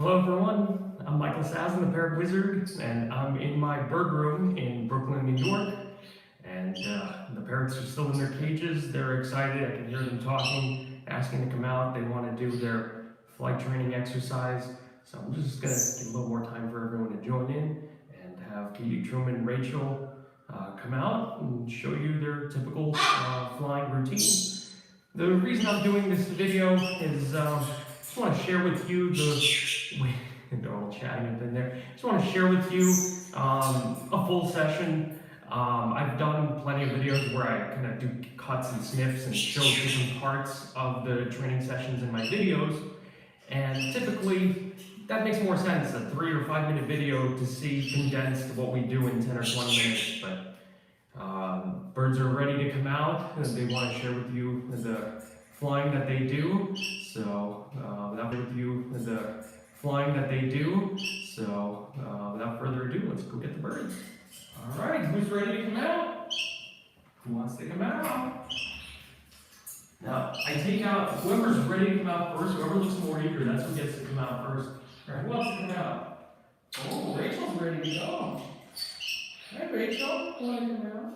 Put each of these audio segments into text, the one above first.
Hello everyone, I'm Michael Sazin, the Parrot Wizard, and I'm in my bird room in Brooklyn, New York. And the parrots are still in their cages. They're excited. I can hear them talking, asking to come out. They want to do their flight training exercise. So I'm just going to give a little more time for everyone to join in and have Kili, Truman, and Rachel come out and show you their typical flying routine. The reason I'm doing this video is I just want to share with you they're all chatting up in there. Just want to share with you a full session. I've done plenty of videos where I kind of do cuts and snips and show different parts of the training sessions in my videos. And typically, that makes more sense, a 3 or 5 minute video to see condensed what we do in 10 or 20 minutes. But birds are ready to come out, and they want to share with you the flying that they do. So without further ado, let's go get the birds. All right, who's ready to come out? Who wants to come out? Now, I take out whoever's ready to come out first. Whoever looks more eager, that's who gets to come out first. All right, who wants to come out? Oh, Rachel's ready to go. Hi, Rachel. You want to come out?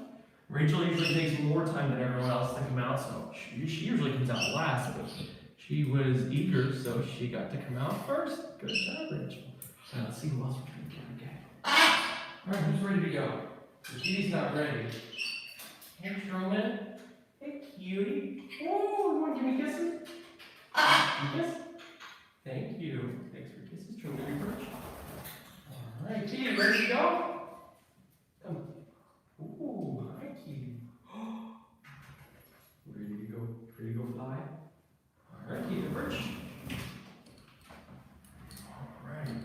Rachel usually takes more time than everyone else to come out, so she usually comes out last, but she was eager, so she got to come out first. Good job, Rachel. Now, let's see who else we're trying to get again. All right, who's ready to go? Kili's not ready. Hey, Truman. Hey, cutie. Oh, you want to give me kisses? Kiss? Thank you. Thanks for kisses, Truman. All right, Kili, ready to go? Come. Ooh, hi, Kili. Ready to go? Ready to go fly? All right, Kili, perch. All right.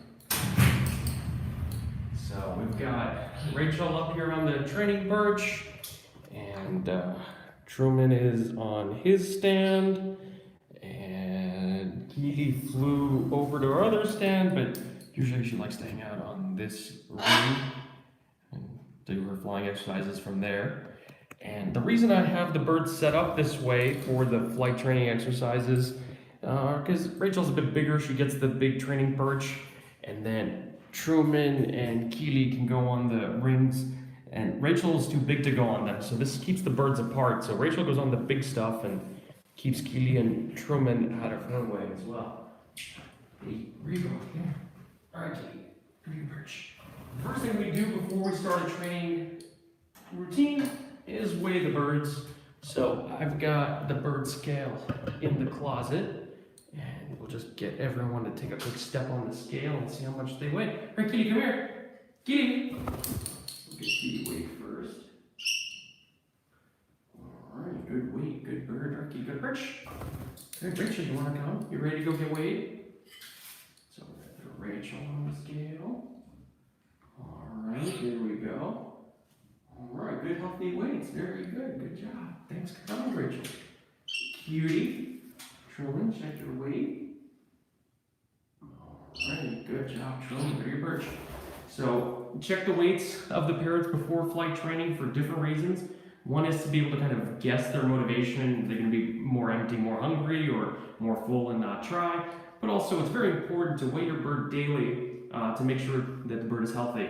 So we've got Rachel up here on the training perch, and Truman is on his stand, and Kili flew over to her other stand, but usually she likes to hang out on this ring and do her flying exercises from there. And the reason I have the birds set up this way for the flight training exercises, because Rachel's a bit bigger, she gets the big training perch, and then Truman and Kili can go on the rings, and Rachel's too big to go on them, so this keeps the birds apart. So Rachel goes on the big stuff and keeps Kili and Truman out of her way as well. Hey, where you go? Here. All right, Kili, come here, perch. First thing we do before we start a training routine is weigh the birds. So I've got the bird scale in the closet, and we'll just get everyone to take a quick step on the scale and see how much they weigh. All right, Kili, come here. Kili. We'll get Kili weigh first. All right, good weight, good bird. All right, Kili, good perch. All right, Rachel, you want to come? You ready to go get weighed? So we're going to put Rachel on the scale. All right, here we go. All right, good healthy weights. Very good. Good job. Thanks for coming, Rachel. Cutie. Truman, check your weight. All right, good job, Truman. Go to your perch. So check the weights of the parrots before flight training for different reasons. One is to be able to kind of guess their motivation. They're going to be more empty, more hungry, or more full and not try. But also, it's very important to weigh your bird daily to make sure that the bird is healthy.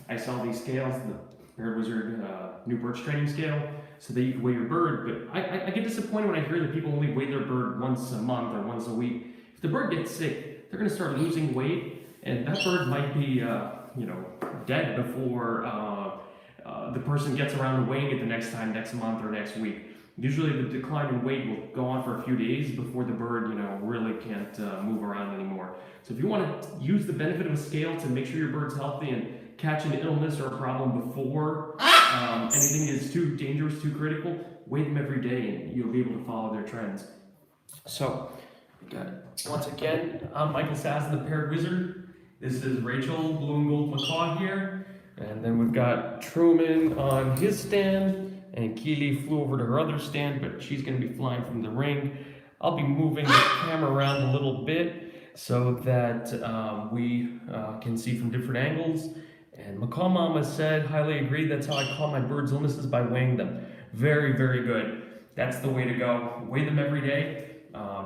I saw these scales, the Parrot Wizard new perch training scale, so that you can weigh your bird, but I get disappointed when I hear that people only weigh their bird once a month or once a week. If the bird gets sick, they're going to start losing weight, and that bird might be, dead before the person gets around to weighing it the next time, next month or next week. Usually the decline in weight will go on for a few days before the bird, really can't move around anymore. So if you want to use the benefit of a scale to make sure your bird's healthy and catch an illness or a problem before anything is too dangerous, too critical, weigh them every day and you'll be able to follow their trends. So, once again, I'm Michael Sazin, the Parrot Wizard. This is Rachel, blue and gold macaw here. And then we've got Truman on his stand. And Kili flew over to her other stand, but she's going to be flying from the ring. I'll be moving the camera around a little bit so that we can see from different angles. And Macaw Mama said, highly agreed, that's how I call my birds' illnesses, by weighing them. Very, very good. That's the way to go. Weigh them every day.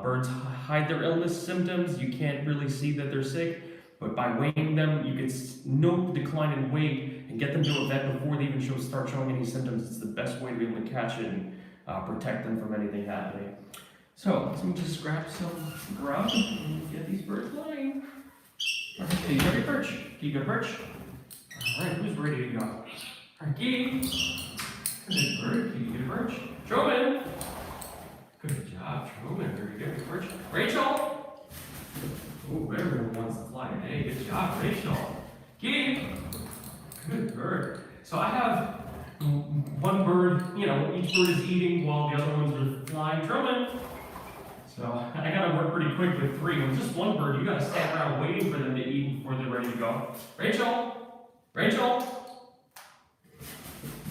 Birds hide their illness symptoms. You can't really see that they're sick, but by weighing them, you can note the decline in weight and get them to a vet before they even start showing any symptoms. It's the best way to be able to catch it and protect them from anything happening. So let me just grab some grub and get these birds flying. All right, you got your perch. You got a perch? All right, who's ready to go? All right, Kili. Good bird. Kili, get a perch. Truman. Good job, Truman. Very good. Good perch. Rachel. Oh, everyone wants to fly today. Good job, Rachel. Kili. Good bird. So I have one bird, each bird is eating while the other ones are flying. Truman. So I gotta work pretty quick with 3. With just one bird, you gotta stand around waiting for them to eat before they're ready to go. Rachel! Rachel!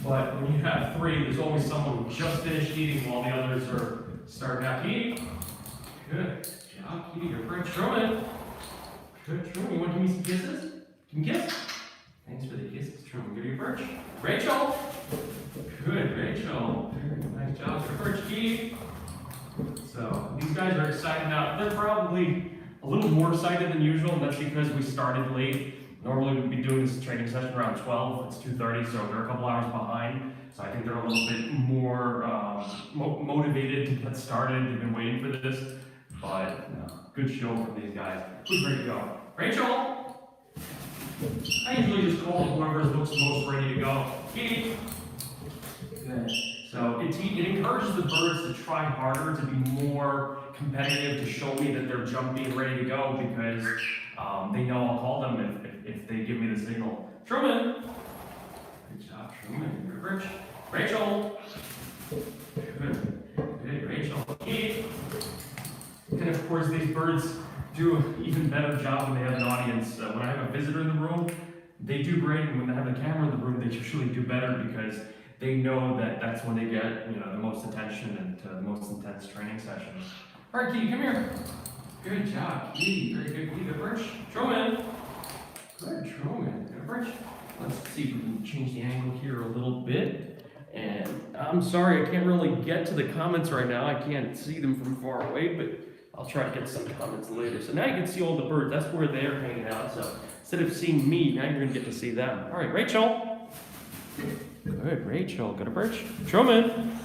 But when you have 3, there's always someone who just finished eating while the others are starting out to eat. Good job, Kili. Your friend Truman. Good, Truman. You want to give me some kisses? Can you kiss? Thanks for the kisses, Truman. Give you a perch. Rachel! Good, Rachel. Very nice job. Your perch, Kili. So these guys are excited now. They're probably a little more excited than usual, and that's because we started late. Normally we'd be doing this training session around 12. It's 2:30, so they're a couple hours behind. So I think they're a little bit more motivated to get started. They've been waiting for this, but good show from these guys. Who's ready to go? Rachel? I usually just call whoever looks most ready to go. Kili? Good. So it encourages the birds to try harder, to be more competitive, to show me that they're jumpy and ready to go, because they know I'll call them if they give me the signal. Truman! Good job, Truman. Good perch. Rachel! Good. Good, Rachel. Kili! And of course, these birds do an even better job when they have an audience. When I have a visitor in the room, they do great, and when they have a camera in the room, they usually do better, because they know that that's when they get, the most attention and the most intense training sessions. All right, Kili, come here. Good job, Kili. Very good, Kili. Good perch. Truman. Good, Truman. Good perch. Let's see if we can change the angle here a little bit. And I'm sorry, I can't really get to the comments right now. I can't see them from far away, but I'll try to get some comments later. So now you can see all the birds. That's where they're hanging out. So instead of seeing me, now you're going to get to see them. All right, Rachel. Good, Rachel. Good perch. Truman.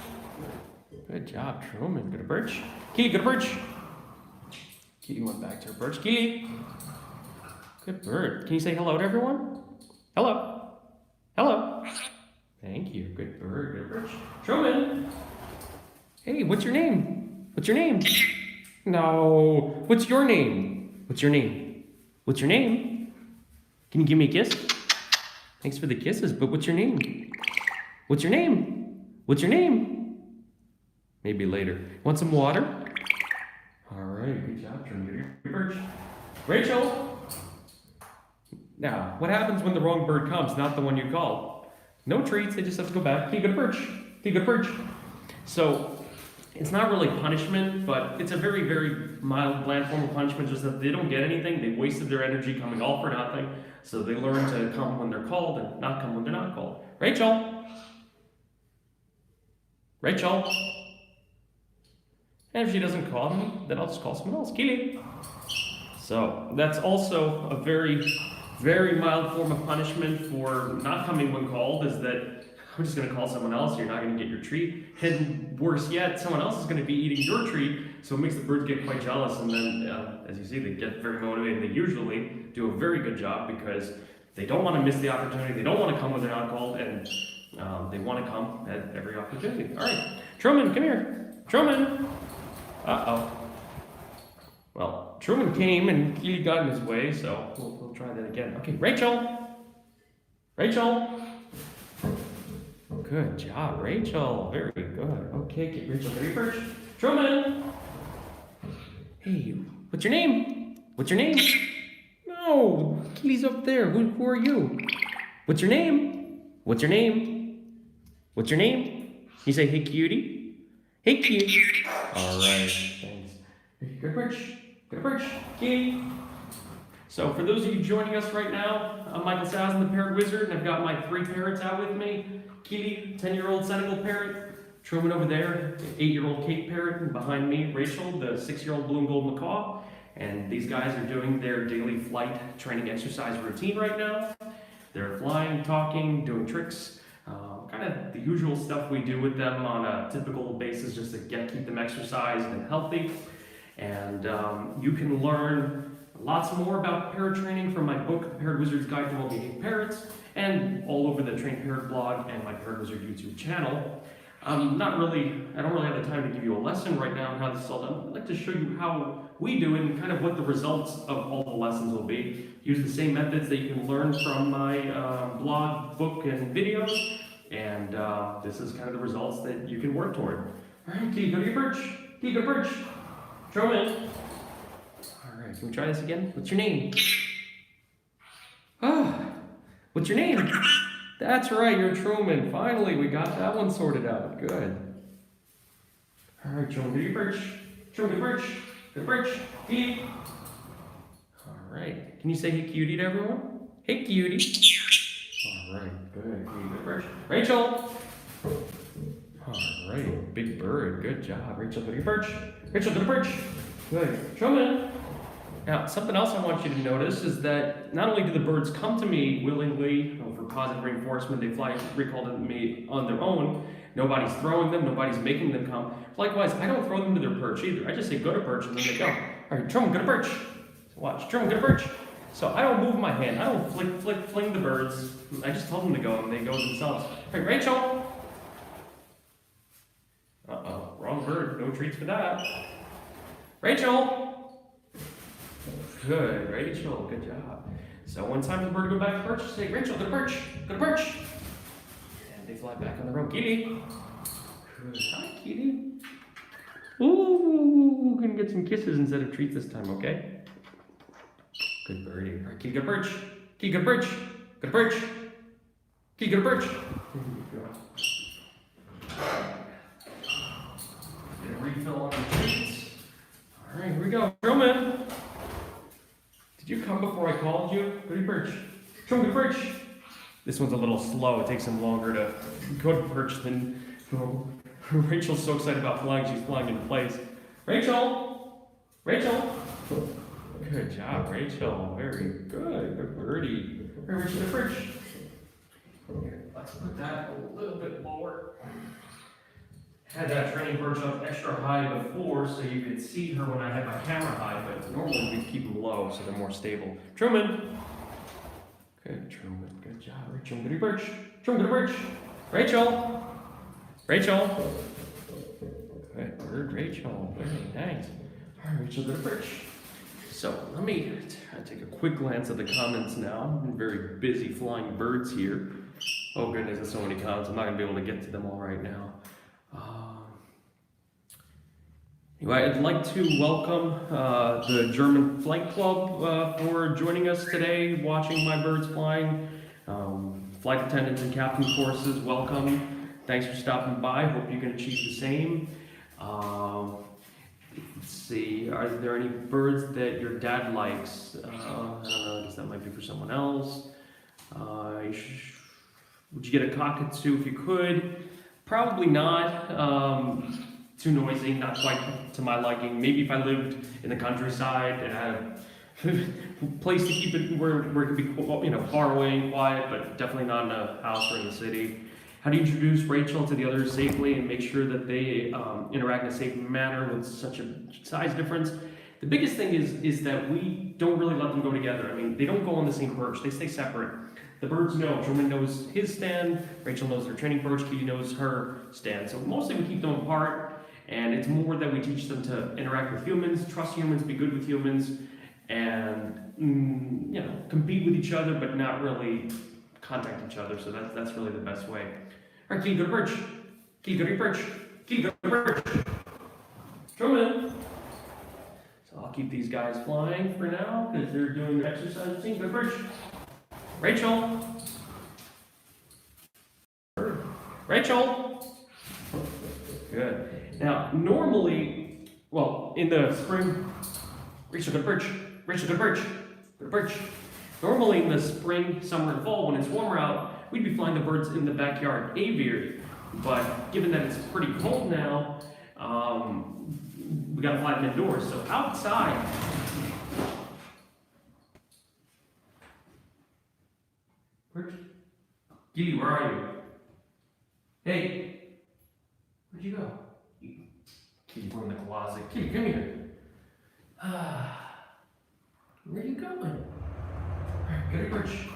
Good job, Truman. Good perch. Kili, good perch. Kili went back to her perch. Kili. Good bird. Can you say hello to everyone? Hello. Hello. Thank you. Good bird. Good perch. Truman. Hey, what's your name? What's your name? No. What's your name? What's your name? What's your name? Can you give me a kiss? Thanks for the kisses, but what's your name? What's your name? What's your name? Maybe later. Want some water? All right, good job, Truman. Good perch. Rachel! Now, what happens when the wrong bird comes, not the one you called? No treats, they just have to go back. Hey, good perch. Hey, good perch. So, it's not really punishment, but it's a very, very mild, bland form of punishment, just that they don't get anything. They wasted their energy coming all for nothing. So they learn to come when they're called and not come when they're not called. Rachel! Rachel! And if she doesn't call me, then I'll just call someone else. Kili! So that's also a very, very mild form of punishment for not coming when called, is that I'm just going to call someone else. You're not going to get your treat. And worse yet, someone else is going to be eating your treat, so it makes the birds get quite jealous. And then, as you see, they get very motivated. They usually do a very good job because they don't want to miss the opportunity. They don't want to come when they're not called, and they want to come at every opportunity. All right, Truman, come here. Truman. Uh-oh. Well, Truman came and Kili got in his way, so we'll try that again. Okay, Rachel. Rachel. Good job, Rachel. Very good. Okay, get Rachel ready first. Truman! Hey, what's your name? What's your name? No, Kili's up there. Who are you? What's your name? What's your name? What's your name? You say, hey, cutie? Hey, cutie. All right, thanks. Good perch. Good perch. Kili. So for those of you joining us right now, I'm Michael Sazin, the Parrot Wizard, and I've got my 3 parrots out with me. Kili, 10-year-old Senegal parrot. Truman over there, the 8-year-old Cape Parrot, and behind me, Rachel, the 6-year-old Blue and Gold Macaw. And these guys are doing their daily flight training exercise routine right now. They're flying, talking, doing tricks, kind of the usual stuff we do with them on a typical basis just to keep them exercised and healthy. And you can learn lots more about parrot training from my book, The Parrot Wizard's Guide to Well-Behaved Parrots, and all over the Trained Parrot blog and my Parrot Wizard YouTube channel. I don't really have the time to give you a lesson right now on how this is all done. I'd like to show you how we do it and kind of what the results of all the lessons will be. Use the same methods that you can learn from my blog, book, and videos. And this is kind of the results that you can work toward. All right, Kili, go to your perch. Kili, go to perch. Truman. All right, can we try this again? What's your name? Ah, what's your name? That's right, you're Truman. Finally, we got that one sorted out. Good. All right, Truman, go to your perch. Truman, go to perch. Go to perch. Kili. All right. Can you say hey cutie to everyone? Hey cutie. All right, good. Kili, go to perch. Rachel. All right, big bird. Good job. Rachel, go to your perch. Rachel, go to perch. Good. Truman. Now, something else I want you to notice is that not only do the birds come to me willingly for positive reinforcement, they recall to me on their own. Nobody's throwing them, nobody's making them come. Likewise, I don't throw them to their perch either. I just say go to perch and then they go. All right, Truman, go to perch. So watch, Truman, go to perch. So I don't move my hand. I don't fling the birds. I just tell them to go and they go themselves. All right, Rachel. Uh-oh, wrong bird. No treats for that. Rachel. Good, Rachel, good job. So when it's time for the bird to go back to perch, say, Rachel, go to perch, go to perch. And they fly back on their own. Kili. Good. Hi, Kili. Ooh, we're gonna get some kisses instead of treats this time, okay? Good birdie. All right, Kili, go to perch. Kili, go to perch. Go to perch. Kili, go to perch. There you go. Get a refill on the treats. All right, here we go. Truman. Did you come before I called you? Go to your perch. Truman, go to perch. This one's a little slow. It takes him longer to go to perch than... Oh, Rachel's so excited about flying, she's flying into place. Rachel! Rachel! Good job, Rachel. Very good. Good birdie. All right, Rachel, go to perch. Here, let's put that a little bit lower. Had that training perch up extra high before so you could see her when I had my camera high, but normally we keep them low so they're more stable. Truman! Good, Truman. Good job. Rachel, go to your perch. Truman, go to perch. Rachel! Rachel! Good bird, Rachel. Very nice. All right, Rachel, go to perch. So let me take a quick glance at the comments now. I'm very busy flying birds here. Oh goodness, there's so many comments. I'm not going to be able to get to them all right now. Anyway, I'd like to welcome the German Flight Club for joining us today, watching my birds flying. Flight attendants and captain courses, welcome. Thanks for stopping by. Hope you can achieve the same. Let's see, are there any birds that your dad likes? I don't know, I guess that might be for someone else. Would you get a cockatoo if you could? Probably not. Too noisy, not quite to my liking. Maybe if I lived in the countryside and had a place to keep it where it could be, far away and quiet, but definitely not in a house or in the city. How do you introduce Rachel to the others safely and make sure that they interact in a safe manner with such a size difference? The biggest thing is that we don't really let them go together. I mean, they don't go on the same perch. They stay separate. The birds know. Truman knows his stand. Rachel knows their training perch. Kili knows her stand. So mostly we keep them apart. And it's more that we teach them to interact with humans, trust humans, be good with humans, and compete with each other, but not really contact each other. So that's really the best way. All right, Kili, go to perch. Kili, go to your perch. Kili, go to perch. Truman. So I'll keep these guys flying for now because they're doing their exercise routine. Go to perch. Rachel. Rachel. Good. Now, normally, in the spring, Rachel, go to perch. Rachel, go to perch. Go to perch. Normally in the spring, summer, and fall, when it's warmer out, we'd be flying the birds in the backyard aviary. But given that it's pretty cold now, we gotta fly them indoors. So outside, Kili, where are you? Hey, where'd you go? Kili, we're in the closet. Kili, come here. Where are you going? Alright, go to perch.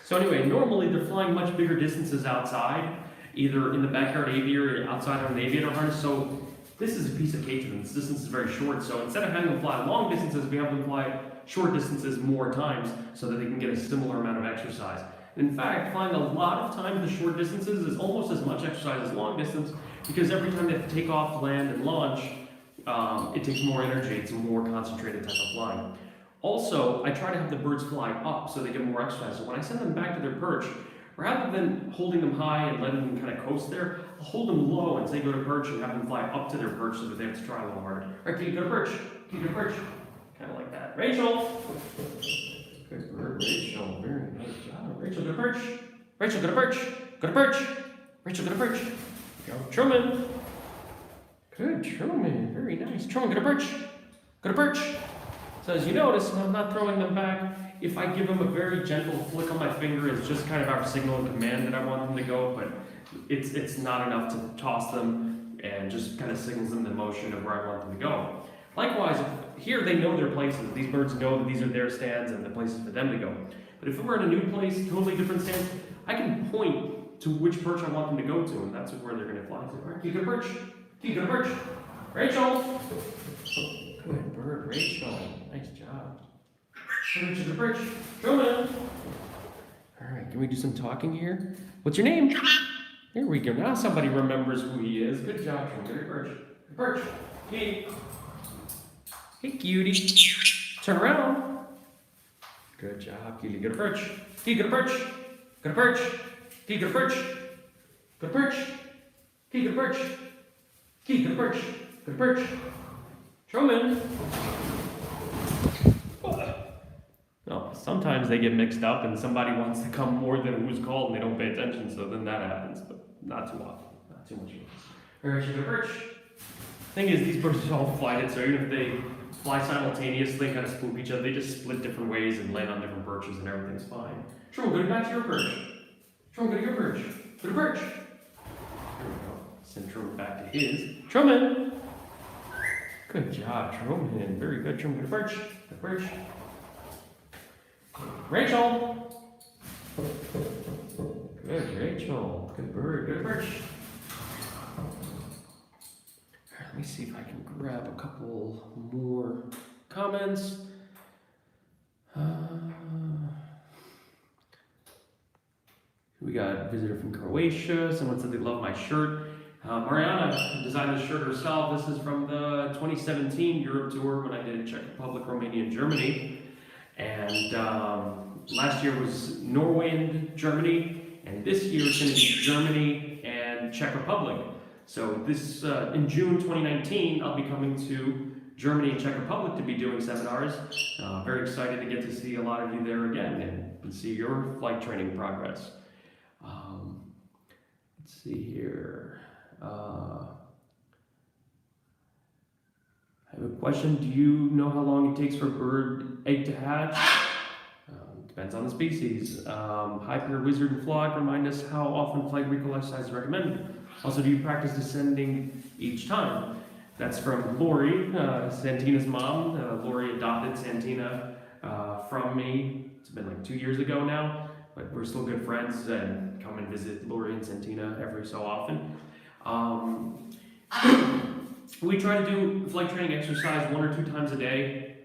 So anyway, normally they're flying much bigger distances outside, either in the backyard aviary or outside on an aviator harness. So this is a piece of cake to them. This distance is very short. So instead of having them fly long distances, we have them fly short distances more times so that they can get a similar amount of exercise. In fact, flying a lot of time the short distances is almost as much exercise as long distance, because every time they have to take off, land, and launch, it takes more energy. It's a more concentrated type of flying. Also, I try to have the birds fly up so they get more exercise. So when I send them back to their perch, rather than holding them high and letting them kind of coast there, I'll hold them low and say go to perch and have them fly up to their perch so that they have to try a little harder. All right, can you go to perch? Can you go to perch? Kind of like that. Rachel! Good bird, Rachel. Very nice job. Rachel, go to perch. Rachel, go to perch. Go to perch. Rachel, go to perch. Go. Truman. Good, Truman. Very nice. Truman, go to perch. Go to perch. So as you notice, I'm not throwing them back. If I give them a very gentle flick on my finger, it's just kind of our signal and command that I want them to go, but it's not enough to toss them, and just kind of signals them the motion of where I want them to go. Likewise, here they know their places. These birds know that these are their stands and the places for them to go. But if we're in a new place, totally different stands, I can point to which perch I want them to go to, and that's where they're going to fly to. All right, you go to perch. You go to perch. Rachel. Good bird, Rachel. Nice job. Rachel, go to perch. Truman. All right, can we do some talking here? What's your name? There we go. Now somebody remembers who he is. Good job, Truman. Go to perch. Go to perch. Hey. Hey, cutie. Turn around. Good job, Kili. Go to perch. Kili, go to perch. Go to perch. Kili, go to perch. Go to perch. Kili, go to perch. Kili, go to perch. Go to perch. Truman. No, sometimes they get mixed up and somebody wants to come more than who's called and they don't pay attention, so then that happens, but not too often. Not too much. All right, you go to perch. Thing is, these birds are all flighted, so even if they fly simultaneously and kind of spook each other, they just split different ways and land on different perches and everything's fine. Truman, go back to your perch. Truman, go to your perch. Go to perch. There we go. Send Truman back to his. Truman! Good job, Truman. Very good, Truman. Go to perch. Go to perch. Rachel! Good, Rachel. Good bird. Good perch. Let me see if I can grab a couple more comments. We got a visitor from Croatia. Someone said they love my shirt. Mariana designed the shirt herself. This is from the 2017 Europe tour when I did Czech Republic, Romania, and Germany. And last year was Norway and Germany. And this year it's going to be Germany and Czech Republic. So this, in June 2019, I'll be coming to Germany and Czech Republic to be doing seminars. Very excited to get to see a lot of you there again and see your flight training progress. Let's see here. I have a question. Do you know how long it takes for a bird egg to hatch? Depends on the species. Hi, Parrot Wizard and Flock, remind us how often flight recall exercise is recommended. Also, do you practice descending each time? That's from Lori, Santina's mom. Lori adopted Santina from me. It's been like 2 years ago now, but we're still good friends and come and visit Lori and Santina every so often. We try to do flight training exercise 1 or 2 times a day,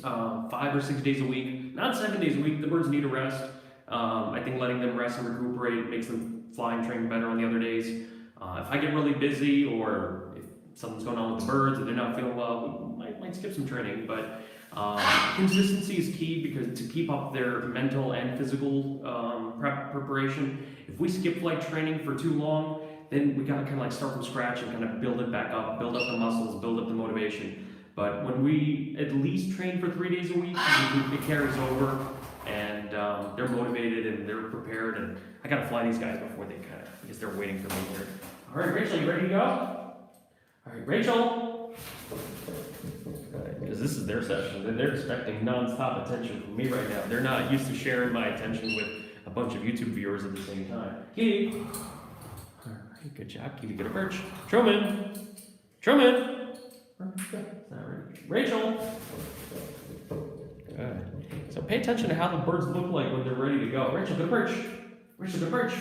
5 or 6 days a week, not 7 days a week. The birds need a rest. I think letting them rest and recuperate makes them fly and train better on the other days. If I get really busy or if something's going on with the birds or they're not feeling well, we might skip some training, but consistency is key because to keep up their mental and physical preparation. If we skip flight training for too long, then we gotta kind of like start from scratch and kind of build it back up, build up the muscles, build up the motivation. But when we at least train for 3 days a week, it carries over and and they're motivated and they're prepared, and I gotta fly these guys before they I guess they're waiting for me here. All right, Rachel, you ready to go? All right, Rachel. Because this is their session. They're expecting non-stop attention from me right now. They're not used to sharing my attention with a bunch of YouTube viewers at the same time. Kili. All right, good job, Kili. Get a perch. Truman. Truman. Rachel. Good. So pay attention to how the birds look like when they're ready to go. Rachel, get a perch. Rachel, get a perch.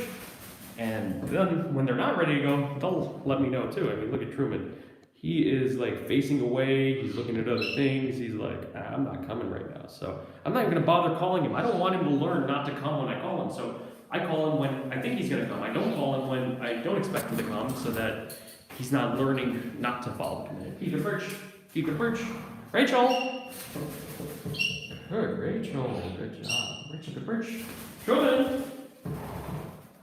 And then when they're not ready to go, they'll let me know too. I mean, look at Truman. He is like facing away. He's looking at other things. He's like, I'm not coming right now. So I'm not even gonna bother calling him. I don't want him to learn not to come when I call him. So I call him when I think he's gonna come. I don't call him when I don't expect him to come, so that he's not learning not to follow the command. Keep the perch. Keep the perch. Rachel. Good, Rachel. Good job. Rachel, good perch. Truman.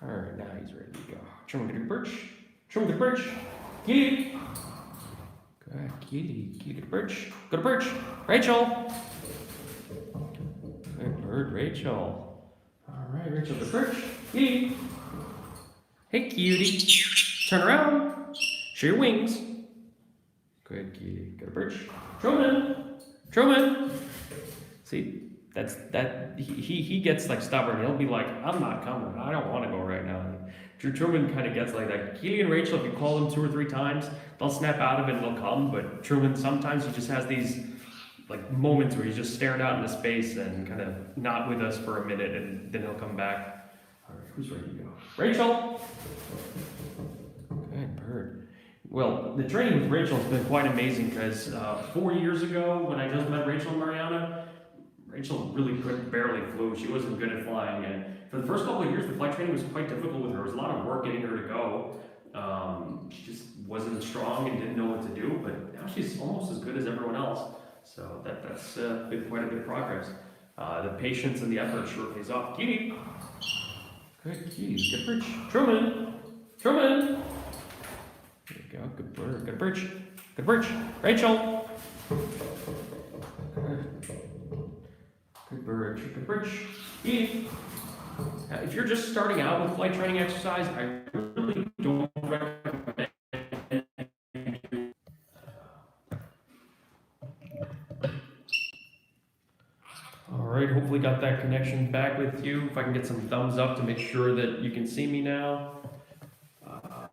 All right, now he's ready to go. Truman, get a perch. Truman, get a perch. Kili. Good, Kili. Kili, get a perch. Go to perch. Rachel. Good bird, Rachel. All right, Rachel, get a perch. Kili. Hey, cutie. Turn around. Show your wings. Good, Kili. Get a perch. Truman. Truman. See? He gets like stubborn. He'll be like, I'm not coming. I don't want to go right now. Truman kind of gets like that. Kili and Rachel, if you call them 2 or 3 times, they'll snap out of it and they'll come. But Truman, sometimes he just has these like moments where he's just staring out into space and kind of not with us for a minute, and then he'll come back. All right, who's ready to go? Rachel. Good bird. Well, the training with Rachel has been quite amazing because 4 years ago, when I just met Rachel and Mariana, Rachel really barely flew. She wasn't good at flying, and for the first couple of years, the flight training was quite difficult with her. It was a lot of work getting her to go. She just wasn't strong and didn't know what to do, but now she's almost as good as everyone else. So that's been quite a bit of progress. The patience and the effort sure pays off. Kili. Good, Kili. Good perch. Truman. Truman. There you go. Good bird. Good perch. Good perch. Rachel. Good bird. Good bird. Kili. If you're just starting out with flight training exercise, I really don't recommend. All right, hopefully got that connection back with you. If I can get some thumbs up to make sure that you can see me now.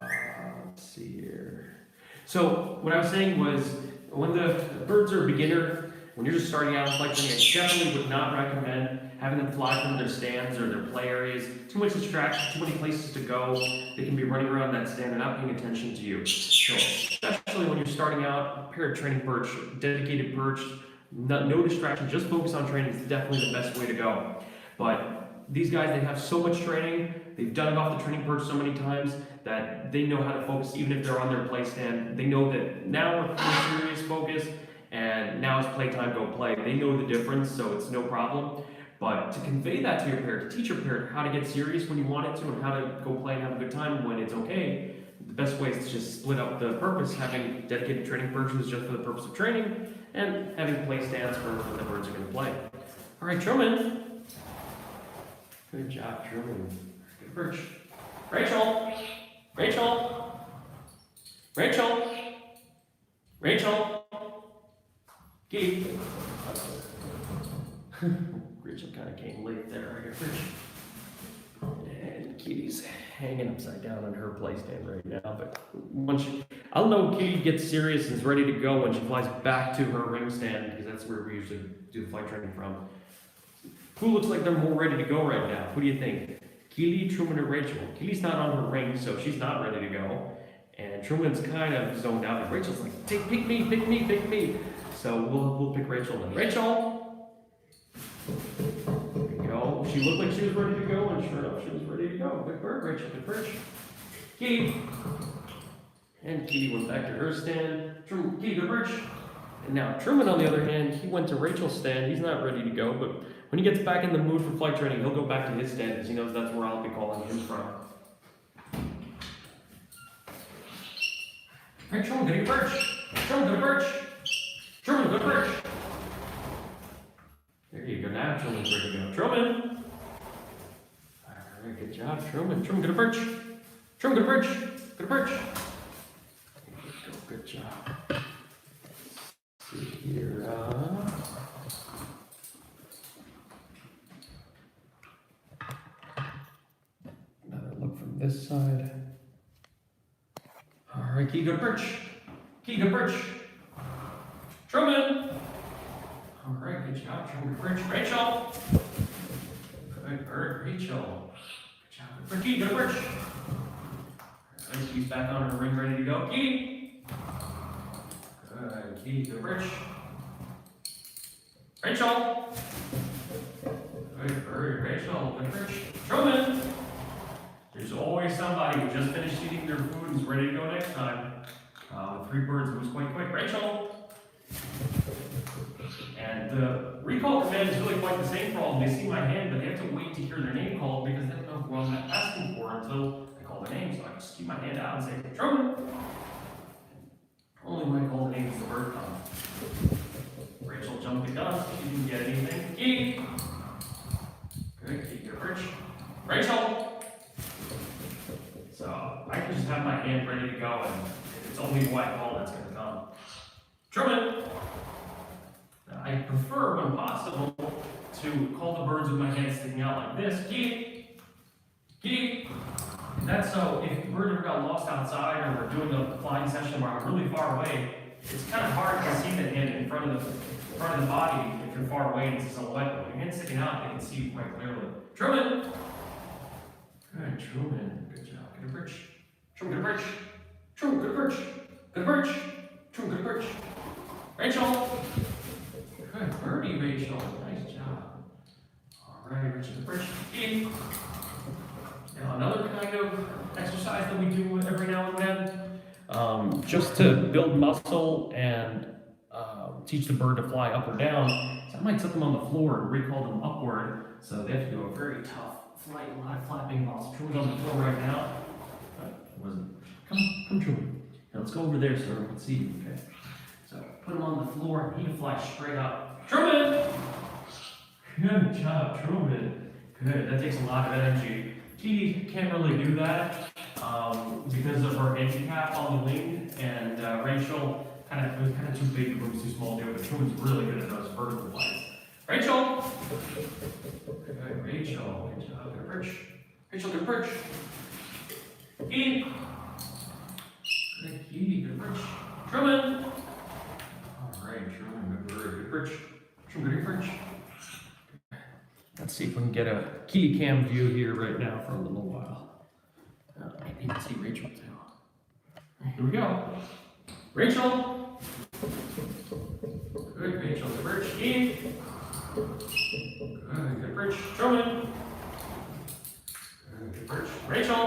Let's see here. So what I was saying was, when the birds are a beginner, when you're just starting out in flight training, I definitely would not recommend having them fly from their stands or their play areas. Too much distraction, too many places to go. They can be running around that stand and not paying attention to you. So, especially when you're starting out, pair a training perch, dedicated perch, no distraction, just focus on training is definitely the best way to go. But these guys, they have so much training, they've done it off the training perch so many times that they know how to focus even if they're on their play stand. They know that now we're full serious focus, and now it's playtime, go play. They know the difference, so it's no problem. But to convey that to your parent, to teach your parent how to get serious when you want it to, and how to go play and have a good time when it's okay, the best way is to just split up the purpose, having dedicated training perches just for the purpose of training, and having play stands for when the birds are going to play. All right, Truman. Good job, Truman. Good perch. Rachel. Rachel. Rachel. Rachel. Kili. Rachel kind of came late there. I got Rachel. And Kili's hanging upside down on her play stand right now. But once I'll know Kili gets serious and is ready to go when she flies back to her ring stand, because that's where we usually do the flight training from. Who looks like they're more ready to go right now? Who do you think? Kili, Truman, or Rachel? Kili's not on her ring, so she's not ready to go. And Truman's kind of zoned out, and Rachel's like, pick me, pick me, pick me. So we'll pick Rachel then. Rachel! There you go. She looked like she was ready to go, and sure enough, she was ready to go. Good bird, Rachel, good perch. Kili. And Kili went back to her stand. Truman, Kili, good perch. And now Truman, on the other hand, he went to Rachel's stand. He's not ready to go, but when he gets back in the mood for flight training, he'll go back to his stand because he knows that's where I'll be calling him from. Hey, Truman, get a perch. Truman, get a perch. Truman, good perch. There you go. Now Truman's ready to go. Truman. good job, Truman. Truman, get a perch. Truman, get a perch. Get a perch. There you go, good job. Let's see here. Another look from this side. All right, Kili, go to perch. Kili, go to perch. Truman. All right, good job, Truman. Good perch. Rachel. Good bird, Rachel. Good job. Good perch. Kili, go to perch. All right, she's back on her ring, ready to go. Kili. Good. Kili, go to perch. Rachel. Good bird, Rachel. Good perch. Truman. There's always somebody who just finished eating their food and is ready to go next time. With 3 birds, it was quite quick. Rachel. And the recall command is really quite the same problem. They see my hand, but they have to wait to hear their name called because they don't know who I'm asking for until I call their name. So I just keep my hand out and say, Truman. Only when I call the name does the bird come. Rachel jumped the gun. She didn't get anything. Kili. Good, keep your perch. Rachel. So I can just have my hand ready to go, and if it's only the white call that's going to come. Truman. I prefer, when possible, to call the birds with my hand sticking out like this. Kili. Kili. That's so if the bird ever got lost outside or we're doing a flying session where I'm really far away, it's kind of hard to see the hand in front of the body if you're far away and it's a silhouette. But when your hand's sticking out, they can see you quite clearly. Truman. Good, Truman. Good job. Get a perch. Truman, get a perch. Truman, get a perch. Get a perch. Truman, get a perch. Rachel. Good birdie, Rachel. Nice job. All right, Rachel, get a perch. Kili. Now, another kind of exercise that we do every now and then, just to build muscle and teach the bird to fly up or down. So I might set them on the floor and recall them upward. So they have to do a very tough flight, a lot of flapping while Truman's on the floor right now. Come, Truman. Now let's go over there so everyone can see you, okay? So put him on the floor and he can fly straight up. Truman! Good job, Truman. Good, that takes a lot of energy. Kili can't really do that because of her handicap on the wing, and Rachel was kind of too big, the room's too small to do it, but Truman's really good at those vertical flights. Rachel! Good, Rachel. Good job. Good perch. Rachel, good perch. Kili. Good, Kili. Good perch. Truman. All right, Truman. Good bird. Good perch. Truman, good perch. Let's see if we can get a Kili cam view here right now for a little while. I need to see Rachel too. Right, here we go. Rachel. Good, Rachel. Good perch. Kili. Good perch. Truman. Good perch. Rachel.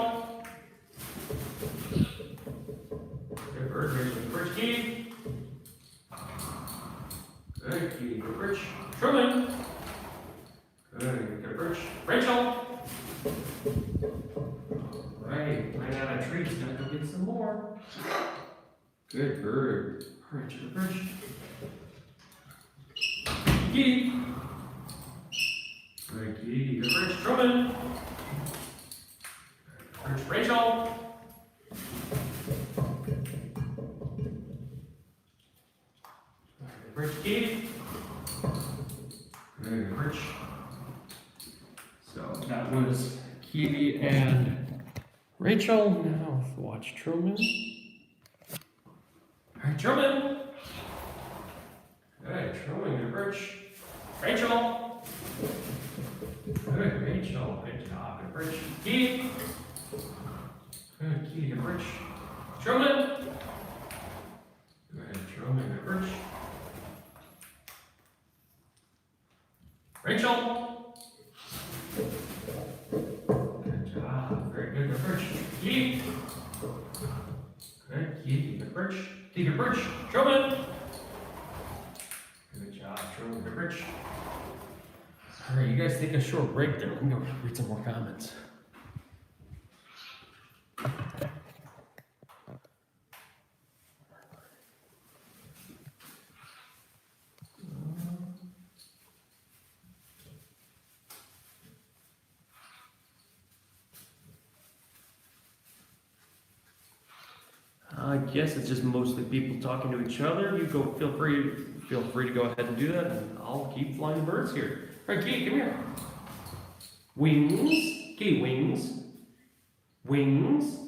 Good bird, Rachel. Good perch. Kili. Good, Kili. Good perch. Truman. Good, good perch. Rachel. Right, ran out of treats. Gotta go get some more. Good bird. Rachel, good perch. Kili. Good, Kili. Good perch. Truman. Good perch. Rachel. Good perch. Kili. Good perch. So that was Kili and Rachel. Now let's watch Truman. All right, Truman. Good, Truman, good perch. Rachel. Good, Rachel. Good job, good perch. Kili. Good, Kili, good perch. Truman. Good, Truman, good perch. Rachel. Good job. Very good. Good perch. Kili. Good. Kili. Good perch. Kili. Good perch. Truman. Good job. Truman. Good perch. All right, you guys take a short break there. We can go read some more comments. guess it's just mostly people talking to each other. You go, feel free to go ahead and do that, and I'll keep flying the birds here. All right, Kili, come here. Wings, Kili, wings, wings,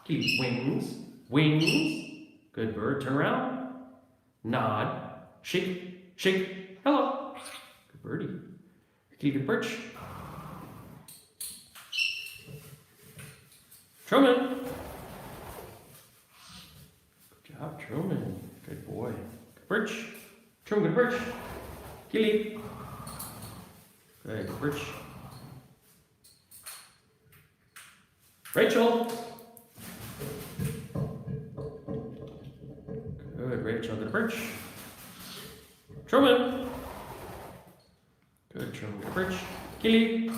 Kili, wings, wings. Good bird. Turn around. Nod. Shake, shake. Hello. Good birdie. Kili, good perch. Truman. Good job, Truman. Good boy. Good perch. Truman, good perch. Kili. Good perch. Rachel. Good, Rachel. Good perch. Truman. Good, Truman. Good perch. Kili.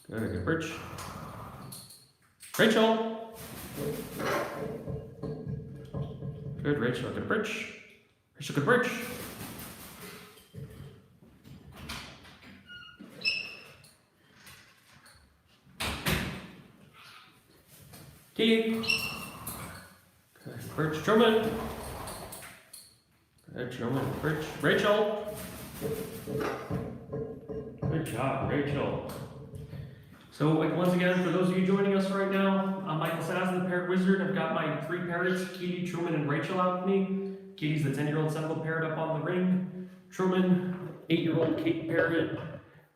Good perch. Rachel. Good, Rachel. Good perch. Rachel, good perch. Kili. Good perch. Truman. Good, Truman. Good perch. Rachel. Good job, Rachel. So once again, for those of you joining us right now, I'm Michael Saz, the Parrot Wizard. I've got my 3 parrots, Kili, Truman, and Rachel out with me. Kili's the 10-year-old sentinel parrot up on the ring. Truman, 8-year-old Cape parrot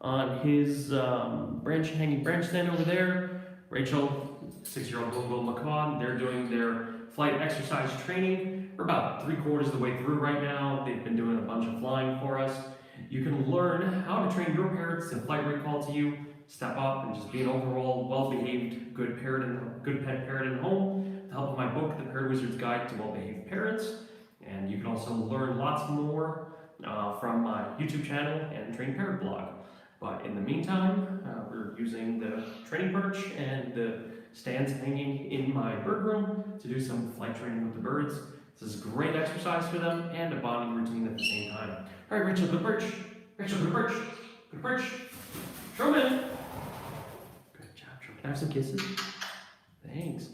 on his hanging branch stand over there. Rachel, 6-year-old global macaw. They're doing their flight exercise training. We're about 3/4 of the way through right now. They've been doing a bunch of flying for us. You can learn how to train your parrots to flight recall to you, step up, and just be an overall well-behaved, good pet parrot in the home. With the help of my book, The Parrot Wizard's Guide to Well-Behaved Parrots. And you can also learn lots more from my YouTube channel and Train Parrot blog. But in the meantime, we're using the training perch and the stands hanging in my bird room to do some flight training with the birds. This is great exercise for them and a bonding routine at the same time. All right, Rachel, good perch. Rachel, good perch. Good perch. Truman. Good job, Truman. Can I have some kisses? Thanks.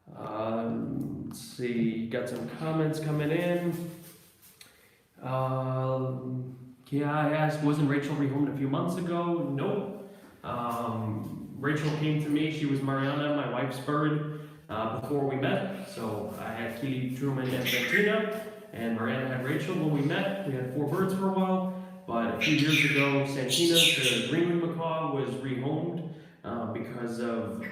Let's see, got some comments coming in. Yeah, I asked, wasn't Rachel rehomed a few months ago? Nope. Rachel came to me. She was Mariana, my wife's bird, before we met. So I had Kili, Truman, and Santina, and Mariana had Rachel when we met. We had 4 birds for a while, but a few years ago, Santina, the green-winged macaw, was rehomed because of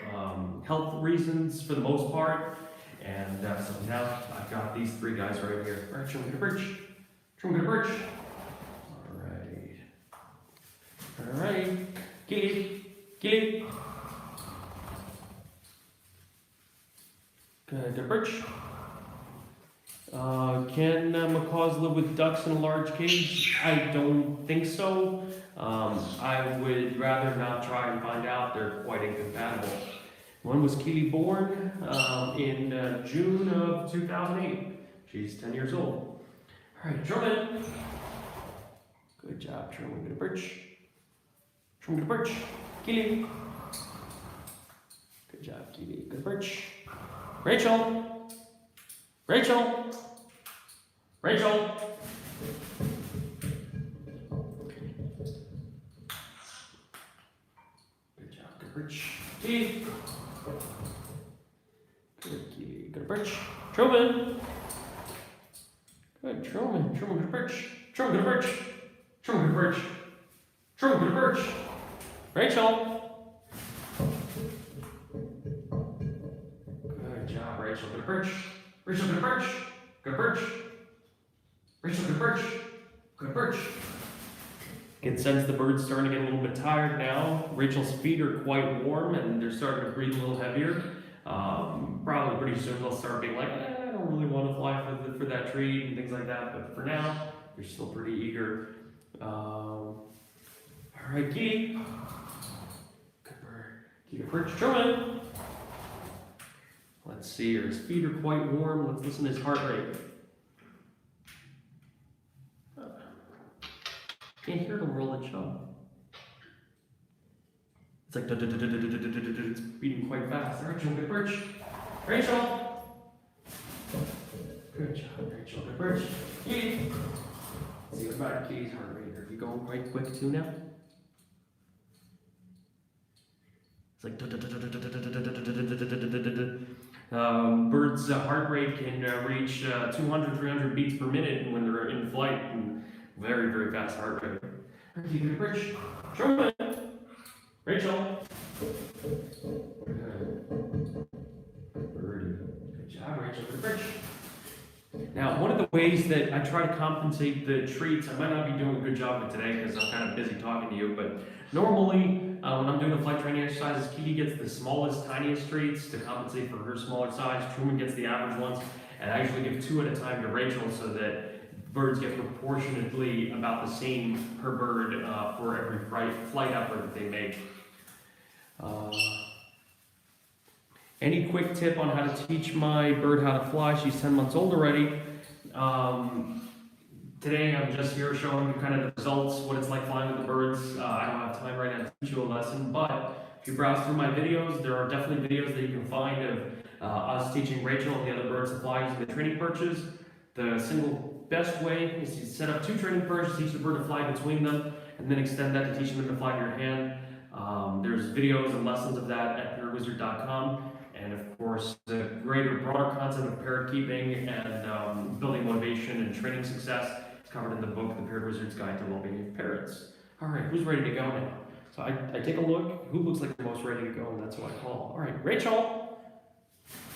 health reasons for the most part. And so now I've got these 3 guys right here. All right, Truman, get a perch. Truman, get a perch. All right. Kili. Kili. Good perch. Can macaws live with ducks in a large cage? I don't think so. I would rather not try and find out. They're quite incompatible. When was Kili born? In June of 2008. She's 10 years old. All right, Truman. Good job, Truman. Good perch. Truman, good perch. Kili. Good job, Kili. Good perch. Rachel. Rachel. Rachel. Good job, good perch. Kili. Good, Kili. Good perch. Truman. Good, Truman. Truman, good perch. Truman, good perch. Truman, good perch. Truman, good perch. Rachel. Good job, Rachel. Good perch. Rachel, good perch. Good perch. Rachel, good perch. Good perch. You can sense the birds starting to get a little bit tired now. Rachel's feet are quite warm and they're starting to breathe a little heavier. Probably pretty soon they'll start being like, I don't really want to fly for that treat and things like that. But for now, they're still pretty eager. All right, Kili. Good bird. Kili, perch. Truman. Let's see here. His feet are quite warm. Let's listen to his heart rate. Can't hear him roll the chub. It's like it's beating quite fast. All right, Truman, good perch. Rachel. Rachel, good perch. Kili. See what about Kili's heart rate? Are you going quite quick too now? It's like birds' heart rate can reach 200, 300 beats per minute when they're in flight, and very, very fast heart rate. Keep it a bridge. Truman. Rachel. Good job, Rachel. Good bridge. Now, one of the ways that I try to compensate the treats, I might not be doing a good job of it today because I'm kind of busy talking to you, but normally when I'm doing the flight training exercises, Kili gets the smallest, tiniest treats to compensate for her smaller size. Truman gets the average ones, and I usually give 2 at a time to Rachel so that birds get proportionately about the same per bird for every flight effort that they make. Any quick tip on how to teach my bird how to fly? She's 10 months old already. Today I'm just here showing you kind of the results, what it's like flying with the birds. I don't have time right now to teach you a lesson, but if you browse through my videos, there are definitely videos that you can find of us teaching Rachel and the other birds to fly using the training perches. The single best way is to set up 2 training perches, teach the bird to fly between them, and then extend that to teaching them to fly to your hand. There's videos and lessons of that at parrotwizard.com. And of course, the greater, broader concept of parrot keeping and building motivation and training success is covered in the book, The Parrot Wizard's Guide to Well-Being of Parrots. All right, who's ready to go now? So I take a look, who looks like the most ready to go, and that's who I call. All right, Rachel.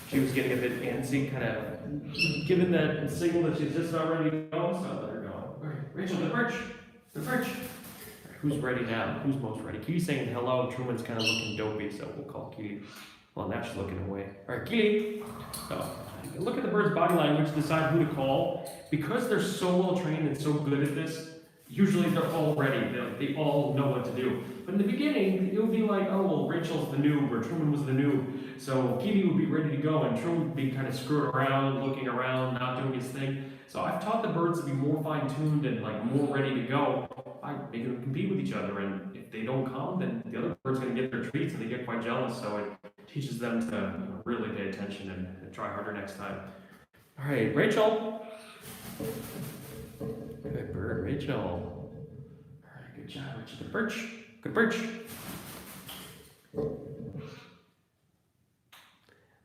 She was getting a bit antsy, kind of giving that signal that she's just not ready to go, so I let her go. All right, Rachel, the perch. The perch. Right, who's ready now? Who's most ready? Kili's saying hello, and Truman's kind of looking dopey, so we'll call Kili. Well, now she's looking away. All right, Kili. So, look at the bird's body language, decide who to call. Because they're so well trained and so good at this, usually they're all ready. They all know what to do. But in the beginning, it would be like, oh, well, Rachel's the noob, or Truman was the noob. So Kili would be ready to go, and Truman would be kind of screwing around, looking around, not doing his thing. So I've taught the birds to be more fine-tuned and like more ready to go by making them compete with each other. And if they don't come, then the other bird's going to get their treats, and they get quite jealous. So it teaches them to really pay attention and try harder next time. All right, Rachel. Good bird, Rachel. All right, good job, Rachel. Good perch. Good perch.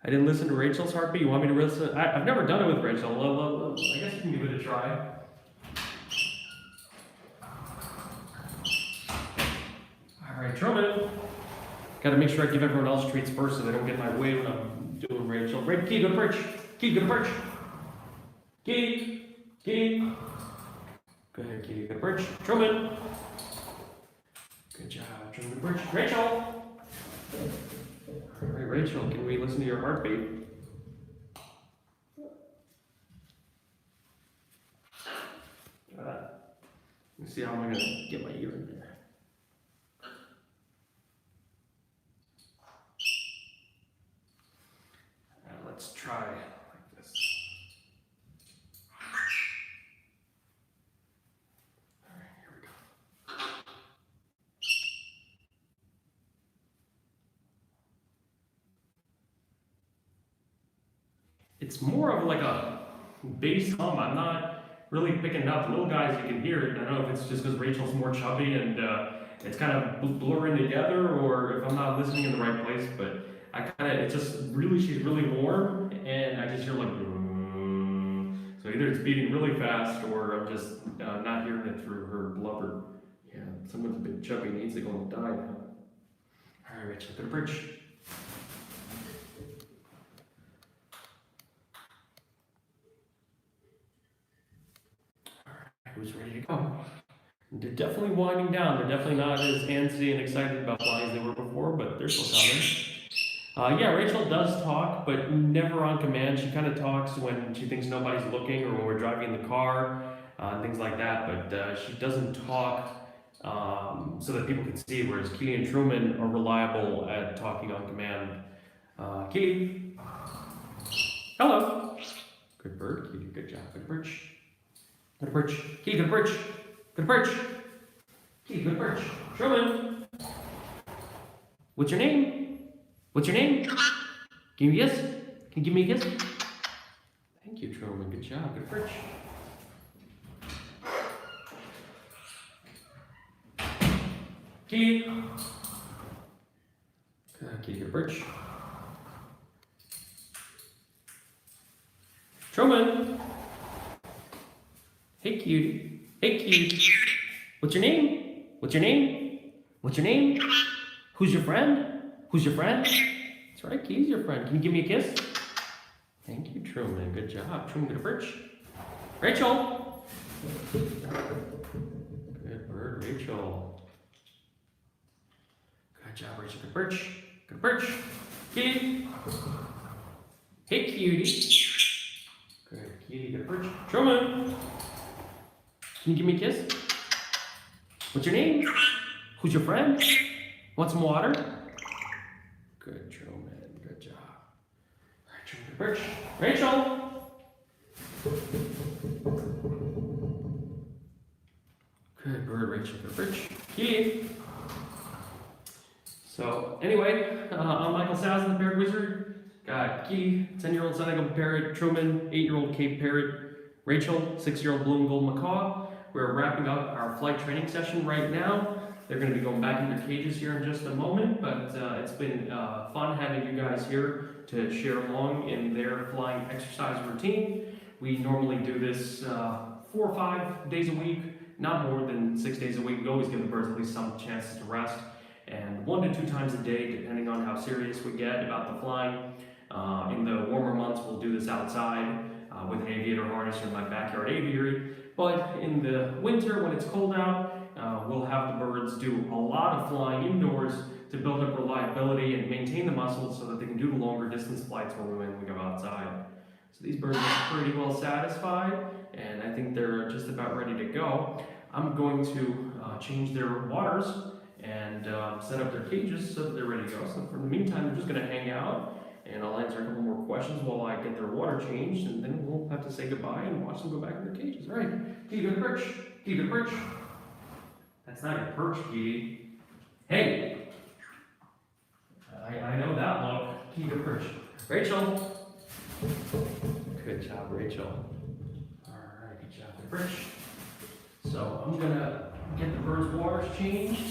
I didn't listen to Rachel's heartbeat. You want me to listen? I've never done it with Rachel. I guess you can give it a try. All right, Truman. Got to make sure I give everyone else treats first so they don't get in my way when I'm doing Rachel. Right, Kili, go to perch. Kili, go to perch. Kili. Kili. Go ahead, Kili, go to perch. Truman. Good job, Truman, go to perch. Rachel. All right, Rachel, can we listen to your heartbeat? Let me see how I'm going to get my ear in there. Let's try like this. All right, here we go. It's more of like a bass hum. I'm not really picking it up. The little guys, you can hear it. I don't know if it's just because Rachel's more chubby and it's kind of blurring together, or if I'm not listening in the right place, but it's just really, she's really warm, and I just hear like, so either it's beating really fast, or I'm just not hearing it through her blubber. Yeah, someone's a bit chubby, needs to go and die now. All right, Rachel, go to bridge. All right, who's ready to go? They're definitely winding down. They're definitely not as antsy and excited about flying as they were before, but they're still coming. Yeah, Rachel does talk, but never on command. She kind of talks when she thinks nobody's looking, or when we're driving in the car, things like that. But she doesn't talk so that people can see, whereas Kili and Truman are reliable at talking on command. Kili. Hello. Good bird, Kili. Good job. Good perch. Good perch. Kili, good perch. Good perch. Kili, good perch. Truman. What's your name? What's your name? Can you guess? Can you give me a kiss? Thank Thank you, Truman. Good job. Good perch. Kili. Kili, good perch. Truman. Hey, cutie. Hey, cutie. What's your name? What's your name? What's your name? Who's your friend? Who's your friend? That's right, Kili's your friend. Can you give me a kiss? Thank you, Truman. Good job. Truman, get a perch. Rachel. Good bird, Rachel. Good job, Rachel. Good perch. Good perch. Kili. Hey, cutie. Good, Kili. Good perch. Truman. Can you give me a kiss? What's your name? Who's your friend? Want some water? Good, Truman. Good job. All right, Truman, good perch. Rachel. Good bird, Rachel. Good perch. Kili. So, anyway, I'm Michael Saz, the Parrot Wizard. Got Kili, 10-year-old Senegal Parrot, Truman, 8-year-old Cape Parrot, Rachel, 6-year-old Blue and Gold Macaw. We're wrapping up our flight training session right now. They're going to be going back in their cages here in just a moment, but it's been fun having you guys here to share along in their flying exercise routine. We normally do this 4 or 5 days a week, not more than 6 days a week. We always give the birds at least some chances to rest, and 1 to 2 times a day, depending on how serious we get about the flying. In the warmer months, we'll do this outside with an aviator harness in my backyard aviary. But in the winter, when it's cold out, we'll have the birds do a lot of flying indoors to build up reliability and maintain the muscles so that they can do the longer distance flights when we go outside. So these birds are pretty well satisfied, and I think they're just about ready to go. I'm going to change their waters and set up their cages so that they're ready to go. So for the meantime, they're just going to hang out, and I'll answer a couple more questions while I get their water changed, and then we'll have to say goodbye and watch them go back in their cages. All right, Kili, go to perch. Kili, go to perch. That's not a perch, Kili. Hey! I know that look. Kili, go to perch. Rachel! Good job, Rachel. All right, good job, good perch. So I'm gonna get the birds' waters changed,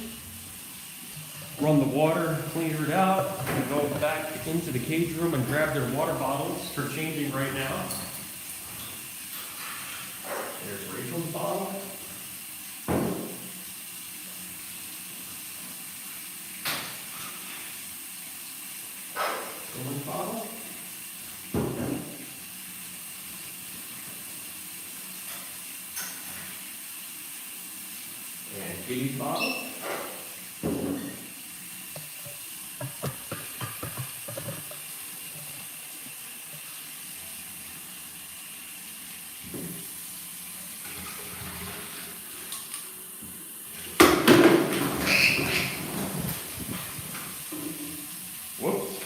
run the water, clean it out, and go back into the cage room and grab their water bottles for changing right now. There's Rachel's bottle. Truman's bottle. And Kili's bottle. Whoops.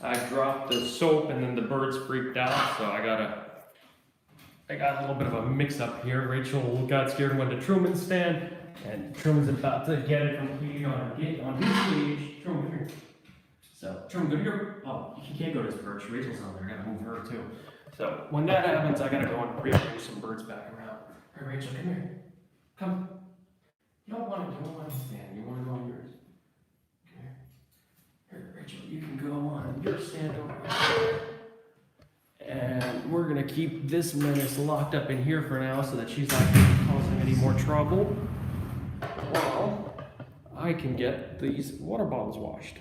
I dropped the soap and then the birds freaked out, so I got a little bit of a mix up here. Rachel got scared and went to Truman's stand, and Truman's about to get it from Kili on his cage. Truman, come here. So, Truman, go to your, oh, he can't go to his perch. Rachel's on there, I gotta move her too. So, when that happens, I gotta go and bring some birds back around. All right, Rachel, come here. Come. You don't want to stand, you want to go on yours. Here, Rachel, you can go on your stand over here. And we're gonna keep this menace locked up in here for now so that she's not causing any more trouble while I can get these water bottles washed.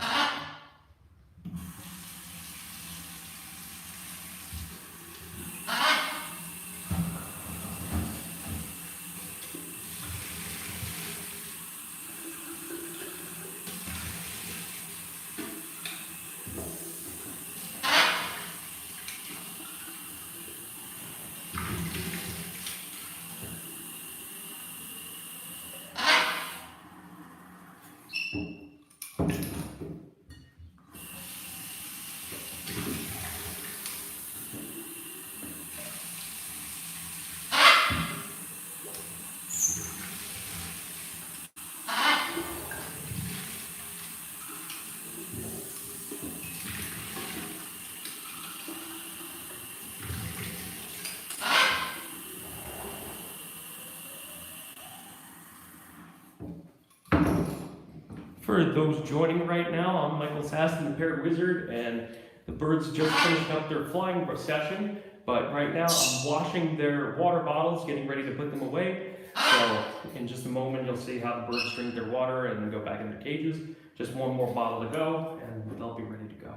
For those joining right now, I'm Michael Sasson, the Parrot Wizard, and the birds just finished up their flying session. But right now, I'm washing their water bottles, getting ready to put them away. So in just a moment, you'll see how the birds drink their water and go back in their cages. Just one more bottle to go, and they'll be ready to go.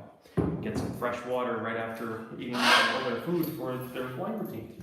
Get some fresh water right after eating all their food for their flying routine.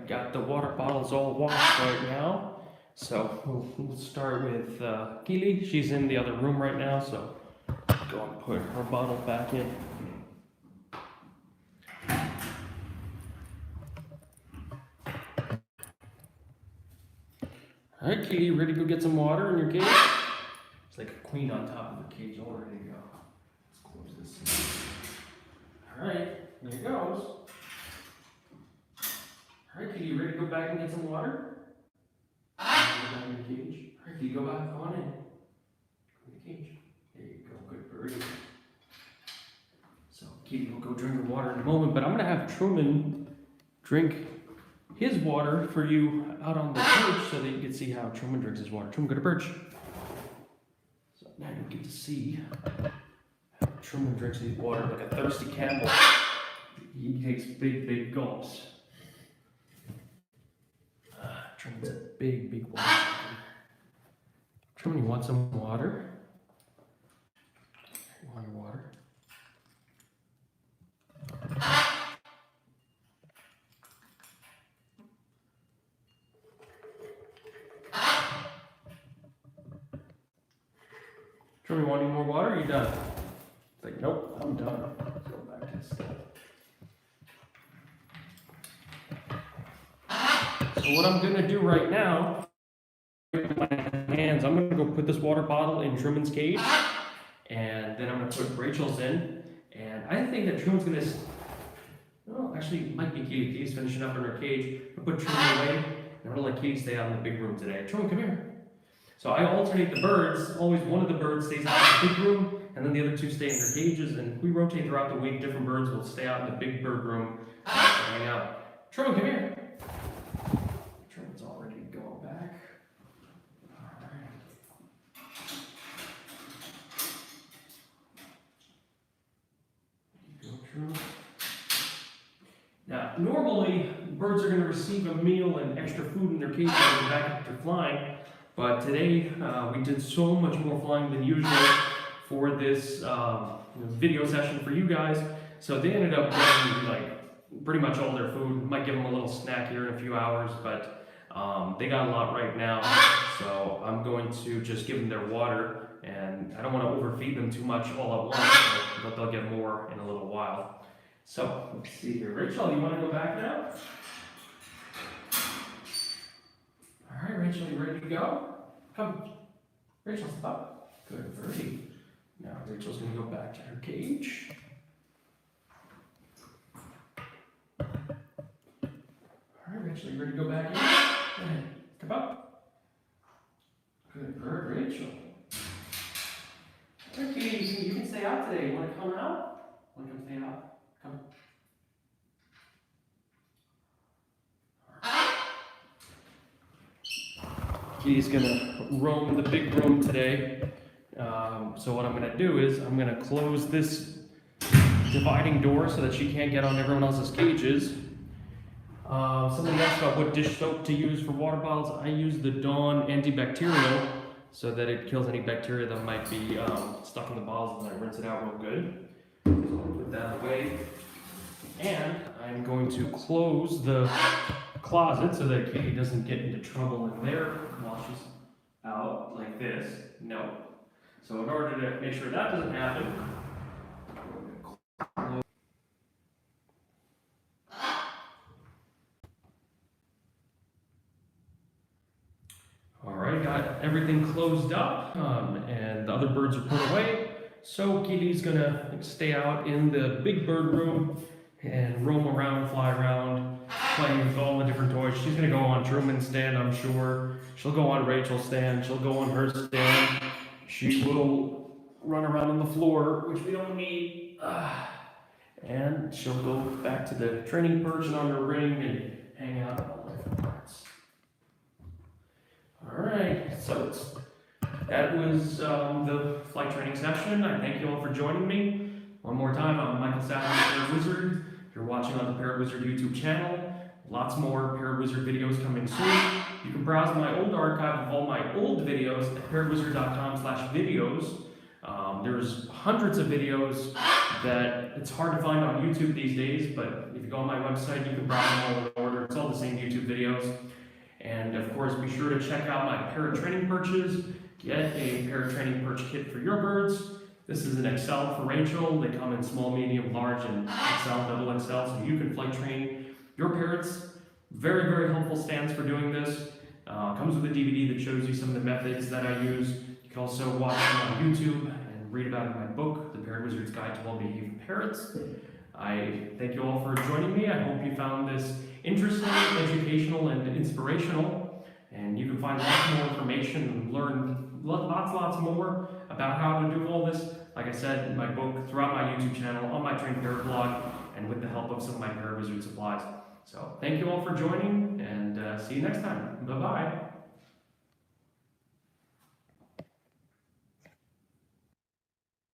Got the water bottles all washed right now. So we'll start with Kili. She's in the other room right now, so go and put her bottle back in. All right, Kili, ready to go get some water in your cage? It's like a queen on top of her cage, all ready to go. Let's close this. All right, here it goes. All right, Kili, you ready to go back and get some water? Go back in the cage. All right, Kili, go back on in. Go in the cage. There you go, good birdie. So Kili will go drink her water in a moment, but I'm gonna have Truman drink his water for you out on the perch so that you can see how Truman drinks his water. Truman, go to perch. So now you get to see how Truman drinks his water like a thirsty camel. He takes big, big gulps. Truman's a big, big water. Truman, you want some water? You want your water? Truman, you want any more water? Or are you done? It's like, nope, I'm done. Let's go back to the step. So what I'm gonna do right now, with my hands, I'm gonna go put this water bottle in Truman's cage, and then I'm gonna put Rachel's in, and I think that Truman's gonna, well, actually, it might be Kili. Kili's finishing up in her cage. I'm gonna put Truman away, and I'm gonna let Kili stay out in the big room today. Truman, come here. So I alternate the birds. Always one of the birds stays out in the big room, and then the other two stay in their cages, and we rotate throughout the week. Different birds will stay out in the big bird room and hang out. Truman, come here. Truman's already going back. All right. There you go, Truman. Now, normally, birds are going to receive a meal and extra food in their cage when they go back after flying. But today, we did so much more flying than usual for this video session for you guys. So they ended up getting like pretty much all their food. Might give them a little snack here in a few hours, but they got a lot right now. So I'm going to just give them their water, and I don't want to overfeed them too much all at once, but they'll get more in a little while. So let's see here. Rachel, you want to go back now? All right, Rachel, you ready to go? Come. Rachel, stop. Good birdie. Now Rachel's going to go back to her cage. All right, Rachel, you ready to go back in? Go ahead. Come up. Good bird, Rachel. Okay, you can stay out today. You want to come out? Want to come stay out? Come. He's gonna roam the big room today. So what I'm gonna do is I'm gonna close this dividing door so that she can't get on everyone else's cages. Somebody asked about what dish soap to use for water bottles. I use the Dawn antibacterial so that it kills any bacteria that might be stuck in the bottles, and I rinse it out real good. So I'll put that away. And I'm going to close the closet so that Kili doesn't get into trouble in there while she's out like this. No. So in order to make sure that doesn't happen, already got everything closed up, and the other birds are put away. So Kili's gonna stay out in the big bird room and roam around, fly around, playing with all the different toys. She's gonna go on Truman's stand, I'm sure. She'll go on Rachel's stand. She'll go on her stand. She will run around on the floor, which we don't need. And she'll go back to the training perch and on her ring and hang out on all the different parts. Alright, so that was the flight training session. I thank you all for joining me. One more time, I'm Michael Savage, Parrot Wizard. You're watching on the Parrot Wizard YouTube channel. Lots more Parrot Wizard videos coming soon. You can browse my old archive of all my old videos at parrotwizard.com/videos. There's hundreds of videos that it's hard to find on YouTube these days, but if you go on my website, you can browse them all in order. It's all the same YouTube videos. And of course, be sure to check out my parrot training perches. Get a parrot training perch kit for your birds. This is an XL for Rachel. They come in small, medium, large, and XL, double XL, so you can flight train your parrots. Very, very helpful stands for doing this. Comes with a DVD that shows you some of the methods that I use. You can also watch them on YouTube and read about it in my book, The Parrot Wizard's Guide to Well-Behaved Parrots. I thank you all for joining me. I hope you found this interesting, educational, and inspirational. And you can find lots more information and learn lots more about how to do all this. Like I said, in my book, throughout my YouTube channel, on my Trained Parrot blog, and with the help of some of my Parrot Wizard supplies. So thank you all for joining, and see you next time. Bye-bye.